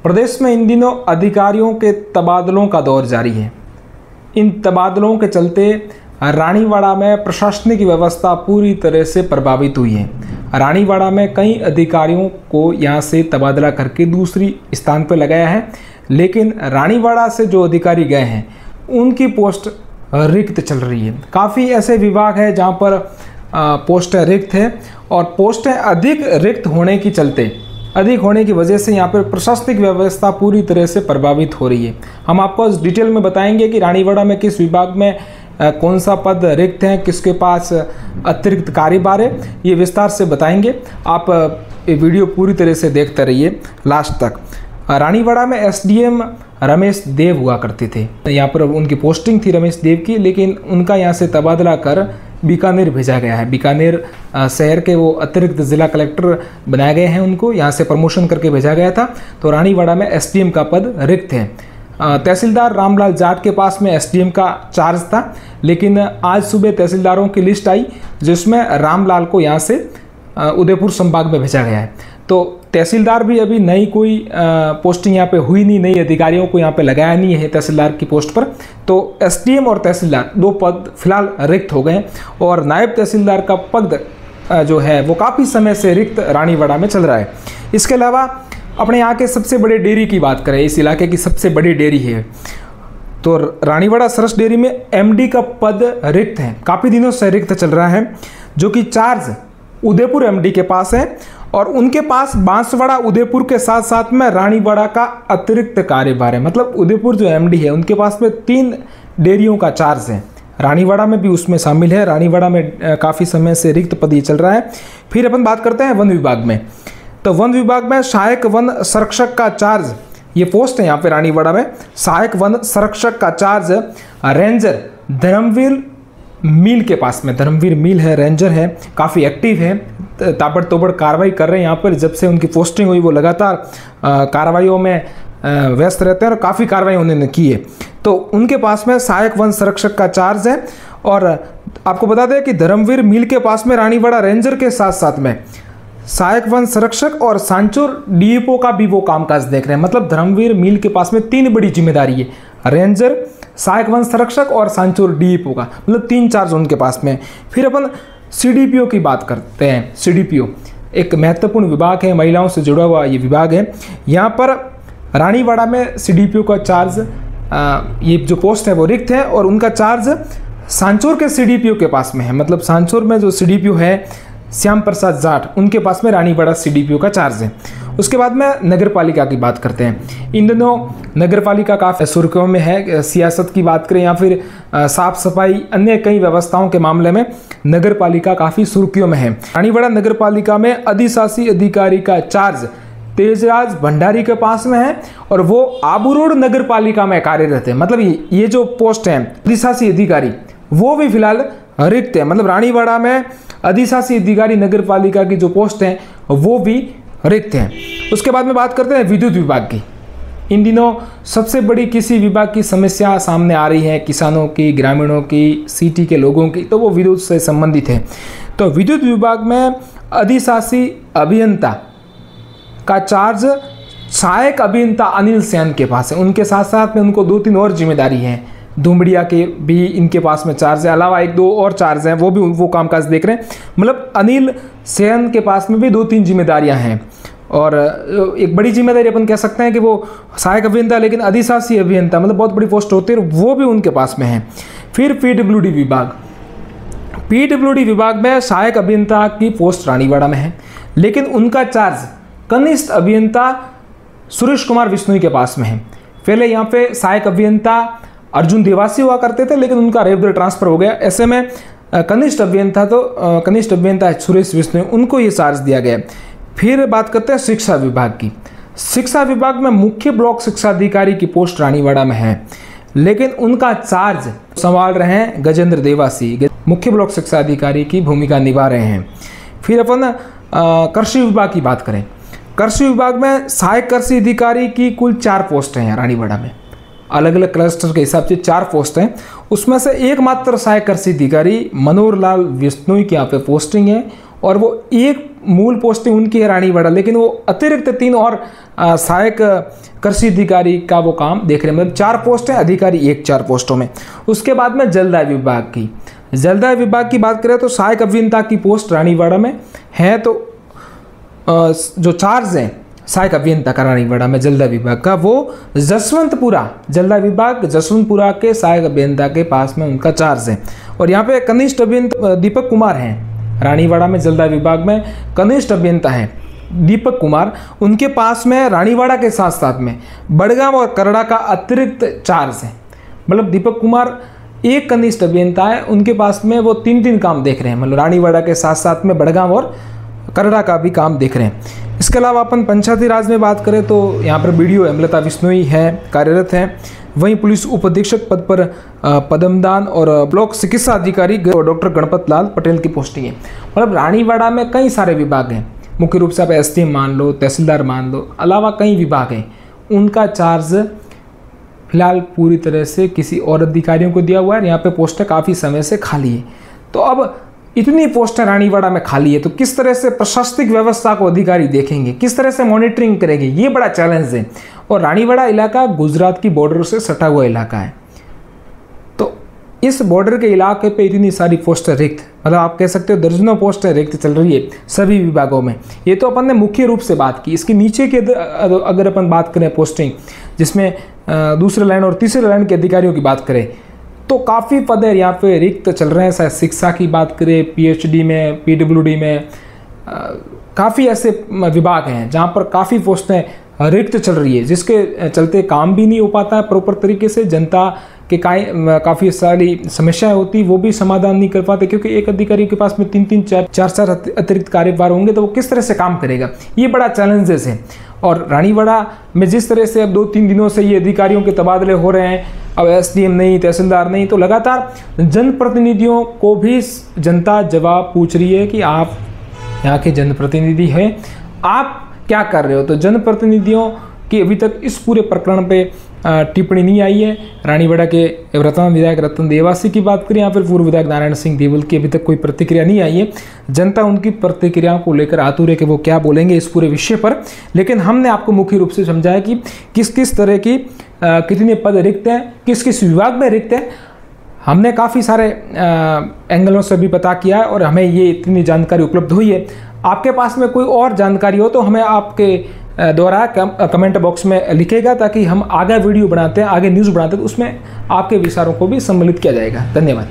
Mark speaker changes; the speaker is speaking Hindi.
Speaker 1: प्रदेश में इन दिनों अधिकारियों के तबादलों का दौर जारी है। इन तबादलों के चलते रानीवाड़ा में प्रशासनिक व्यवस्था पूरी तरह से प्रभावित हुई है। रानीवाड़ा में कई अधिकारियों को यहां से तबादला करके दूसरी स्थान पर लगाया है, लेकिन रानीवाड़ा से जो अधिकारी गए हैं उनकी पोस्ट रिक्त चल रही है। काफ़ी ऐसे विभाग हैं जहां पर पोस्टें रिक्त है और पोस्टें अधिक रिक्त होने की वजह से यहाँ पर प्रशासनिक व्यवस्था पूरी तरह से प्रभावित हो रही है। हम आपको डिटेल में बताएंगे कि रानीवाड़ा में किस विभाग में कौन सा पद रिक्त है, किसके पास अतिरिक्त कार्यभार है, ये विस्तार से बताएंगे। आप ये वीडियो पूरी तरह से देखते रहिए लास्ट तक। रानीवाड़ा में एसडीएम रमेश देव हुआ करते थे। यहाँ पर उनकी पोस्टिंग थी रमेश देव की, लेकिन उनका यहाँ से तबादला कर बीकानेर भेजा गया है। बीकानेर शहर के वो अतिरिक्त जिला कलेक्टर बनाए गए हैं, उनको यहाँ से प्रमोशन करके भेजा गया था। तो रानीवाड़ा में एसडीएम का पद रिक्त है। तहसीलदार रामलाल जाट के पास में एसडीएम का चार्ज था, लेकिन आज सुबह तहसीलदारों की लिस्ट आई जिसमें रामलाल को यहाँ से उदयपुर संभाग में भेजा गया है। तो तहसीलदार भी अभी नई कोई पोस्टिंग यहाँ पे हुई नहीं, नई अधिकारियों को यहाँ पे लगाया नहीं है तहसीलदार की पोस्ट पर। तो एसडीएम और तहसीलदार दो पद फिलहाल रिक्त हो गए और नायब तहसीलदार का पद जो है वो काफ़ी समय से रिक्त रानीवाड़ा में चल रहा है। इसके अलावा अपने यहाँ के सबसे बड़े डेयरी की बात करें, इस इलाके की सबसे बड़ी डेयरी है तो रानीवाड़ा सरस डेयरी में एमडी का पद रिक्त है, काफ़ी दिनों से रिक्त चल रहा है, जो कि चार्ज उदयपुर एमडी के पास है और उनके पास बांसवाड़ा उदयपुर के साथ साथ में रानीवाड़ा का अतिरिक्त कार्यभार है। मतलब उदयपुर जो एमडी है उनके पास में 3 डेयरियों का चार्ज है, रानीवाड़ा में भी उसमें शामिल है। रानीवाड़ा में काफ़ी समय से रिक्त पद ये चल रहा है। फिर अपन बात करते हैं वन विभाग में। तो वन विभाग में सहायक वन संरक्षक का चार्ज, ये पोस्ट है यहाँ पे रानीवाड़ा में, सहायक वन संरक्षक का चार्ज रेंजर धर्मवीर मील के पास में। धर्मवीर मील है, रेंजर है, काफ़ी एक्टिव है, ताबड़तोड़ कार्रवाई कर रहे हैं यहाँ पर। जब से उनकी पोस्टिंग हुई वो लगातार कार्रवाइयों में व्यस्त रहते हैं और काफ़ी कार्रवाई उन्होंने की है। तो उनके पास में सहायक वन संरक्षक का चार्ज है। और आपको बता दें कि धर्मवीर मील के पास में रानीवाड़ा रेंजर के साथ साथ में सहायक वन संरक्षक और सांचौर डीएपओ का भी वो कामकाज देख रहे हैं। मतलब धर्मवीर मील के पास में 3 बड़ी जिम्मेदारी है, रेंजर, सहायक वन संरक्षक और सांचौर डीएपओ का, मतलब 3 चार्ज उनके पास में। फिर अपन सीडीपीओ की बात करते हैं। सीडीपीओ एक महत्वपूर्ण विभाग है, महिलाओं से जुड़ा हुआ ये विभाग है। यहाँ पर रानीवाड़ा में सीडीपीओ का चार्ज, ये जो पोस्ट है वो रिक्त है और उनका चार्ज सांचौर के सीडीपीओ के पास में है। मतलब सांचौर में जो सीडीपीओ है श्याम प्रसाद जाट, उनके पास में रानीवाड़ा सीडीपीओ का चार्ज है। उसके बाद में नगर पालिका की बात करते हैं। इन दिनों नगर पालिका काफ़ी सुर्खियों में है। सियासत की बात करें या फिर साफ सफाई, अन्य कई व्यवस्थाओं के मामले में नगर पालिका काफ़ी सुर्खियों में है। रानीवाड़ा नगर पालिका में अधिशासी अधिकारी का चार्ज तेजराज भंडारी के पास में है और वो आबू रोड नगर पालिका में कार्यरत है। मतलब ये जो पोस्ट है अधिशासी अधिकारी वो भी फिलहाल रिक्त है। मतलब रानीवाड़ा में अधिशासी अधिकारी नगर पालिका की जो पोस्ट है वो भी रिक्त हैं। उसके बाद में बात करते हैं विद्युत विभाग की। इन दिनों सबसे बड़ी किसी विभाग की समस्या सामने आ रही है, किसानों की, ग्रामीणों की, सिटी के लोगों की, तो वो विद्युत से संबंधित है। तो विद्युत विभाग में अधिशासी अभियंता का चार्ज सहायक अभियंता अनिल सेन के पास है। उनके साथ साथ में उनको 2-3 और जिम्मेदारी हैं। धुमड़िया के भी इनके पास में चार्ज है, अलावा 1-2 और चार्ज हैं, वो भी वो कामकाज देख रहे हैं। मतलब अनिल सेन के पास में भी 2-3 जिम्मेदारियां हैं। और एक बड़ी जिम्मेदारी अपन कह सकते हैं कि वो सहायक अभियंता, लेकिन अधिशासी अभियंता मतलब बहुत बड़ी पोस्ट होती है, वो भी उनके पास में है। फिर पीडब्ल्यूडी विभाग, पीडब्ल्यूडी विभाग में सहायक अभियंता की पोस्ट रानीवाड़ा में है, लेकिन उनका चार्ज कनिष्ठ अभियंता सुरेश कुमार बिश्नोई के पास में है। पहले यहाँ पे सहायक अभियंता अर्जुन देवासी हुआ करते थे, लेकिन उनका रेफर ट्रांसफर हो गया। ऐसे में कनिष्ठ अभियंता है सुरेश बिश्नोई, उनको ये चार्ज दिया गया। फिर बात करते हैं शिक्षा विभाग की। शिक्षा विभाग में मुख्य ब्लॉक शिक्षा अधिकारी की पोस्ट रानीवाड़ा में है, लेकिन उनका चार्ज संभाल रहे हैं गजेंद्र देवासी, मुख्य ब्लॉक शिक्षा अधिकारी की भूमिका निभा रहे हैं। फिर अपन कृषि विभाग की बात करें। कृषि विभाग में सहायक कृषि अधिकारी की कुल 4 पोस्ट हैं रानीवाड़ा में, अलग अलग क्लस्टर के हिसाब से 4 पोस्ट हैं। उसमें से एकमात्र सहायक कृषि अधिकारी मनोहर लाल बिश्नोई की यहाँ पे पोस्टिंग है और वो एक मूल पोस्टिंग उनकी है रानीवाड़ा, लेकिन वो अतिरिक्त 3 और सहायक कृषि अधिकारी का वो काम देख रहे हैं। मतलब 4 पोस्ट है, अधिकारी 4 पोस्टों में। उसके बाद में जलदाय विभाग की बात करें तो सहायक अभियंता की पोस्ट रानीवाड़ा में है। तो जो चार्ज है सहायक अभियंता का रानीवाड़ा में जलदाय विभाग का, वो जसवंतपुरा जलदाय विभाग जसवंतपुरा के सहायक अभियंता के पास में उनका चार्ज है। और यहाँ पे कनिष्ठ अभियंता दीपक कुमार हैं। रानीवाड़ा में जलदाय विभाग में कनिष्ठ अभियंता है दीपक कुमार, उनके पास में रानीवाड़ा के साथ साथ में बड़गांव और करड़ा का अतिरिक्त चार्ज है। मतलब दीपक कुमार एक कनिष्ठ अभियंता है, उनके पास में वो 3 काम देख रहे हैं। मतलब रानीवाड़ा के साथ साथ में बड़गांव और करड़ा का भी काम देख रहे हैं। इसके अलावा अपन पंचायती राज में बात करें तो यहाँ पर बीडीओ हेमलता बिश्नोई है, कार्यरत है। वहीं पुलिस उप अधीक्षक पद पर पदमदान और ब्लॉक चिकित्सा अधिकारी डॉक्टर गणपत लाल पटेल की पोस्टिंग है। मतलब रानीवाड़ा में कई सारे विभाग हैं, मुख्य रूप से आप एसडीएम मान लो, तहसीलदार मान लो, अलावा कई विभाग हैं। उनका चार्ज फिलहाल पूरी तरह से किसी और अधिकारियों को दिया हुआ है। यहाँ पे पोस्टें काफ़ी समय से खाली है। तो अब इतनी पोस्टें रानीवाड़ा में खाली है, तो किस तरह से प्रशासनिक व्यवस्था को अधिकारी देखेंगे, किस तरह से मॉनिटरिंग करेंगे, ये बड़ा चैलेंज है। और रानीवाड़ा इलाका गुजरात की बॉर्डर से सटा हुआ इलाका है। तो इस बॉर्डर के इलाके पे इतनी सारी पोस्टें रिक्त, मतलब आप कह सकते हो दर्जनों पोस्टें रिक्त चल रही है सभी विभागों में। ये तो अपन ने मुख्य रूप से बात की। इसकी नीचे के अगर अपन बात करें पोस्टिंग, जिसमें दूसरे लाइन और तीसरे लाइन के अधिकारियों की बात करें, तो काफ़ी पद यहाँ पे रिक्त चल रहे हैं। शायद शिक्षा की बात करें, पीएचडी में, पीडब्ल्यूडी में, काफ़ी ऐसे विभाग हैं जहाँ पर काफ़ी पोस्टें रिक्त चल रही है, जिसके चलते काम भी नहीं हो पाता है प्रॉपर तरीके से। जनता के काफ़ी सारी समस्याएं होती, वो भी समाधान नहीं कर पाते, क्योंकि एक अधिकारी के पास में 3-3, 4-4 अतिरिक्त कार्यभार होंगे तो वो किस तरह से काम करेगा, ये बड़ा चैलेंजेस है। और रानीवाड़ा में जिस तरह से अब 2-3 दिनों से ये अधिकारियों के तबादले हो रहे हैं, अब एसडीएम नहीं, तहसीलदार नहीं, तो लगातार जनप्रतिनिधियों को भी जनता जवाब पूछ रही है कि आप यहाँ के जनप्रतिनिधि हैं, आप क्या कर रहे हो। तो जनप्रतिनिधियों की अभी तक इस पूरे प्रकरण पे टिप्पणी नहीं आई है। रानीवाड़ा के वर्तमान विधायक रतन देवासी की बात करें या फिर पूर्व विधायक नारायण सिंह देवल की अभी तक कोई प्रतिक्रिया नहीं आई है। जनता उनकी प्रतिक्रियाओं को लेकर आतुर है कि वो क्या बोलेंगे इस पूरे विषय पर। लेकिन हमने आपको मुख्य रूप से समझाया कि किस किस तरह की कितने पद रिक्त हैं, किस किस विभाग में रिक्त हैं। हमने काफ़ी सारे एंगलों से भी पता किया है और हमें ये इतनी जानकारी उपलब्ध हुई है। आपके पास में कोई और जानकारी हो तो हमें आपके द्वारा कमेंट बॉक्स में लिखेगा, ताकि हम आगे वीडियो बनाते हैं, आगे न्यूज़ बनाते हैं तो उसमें आपके विचारों को भी सम्मिलित किया जाएगा। धन्यवाद।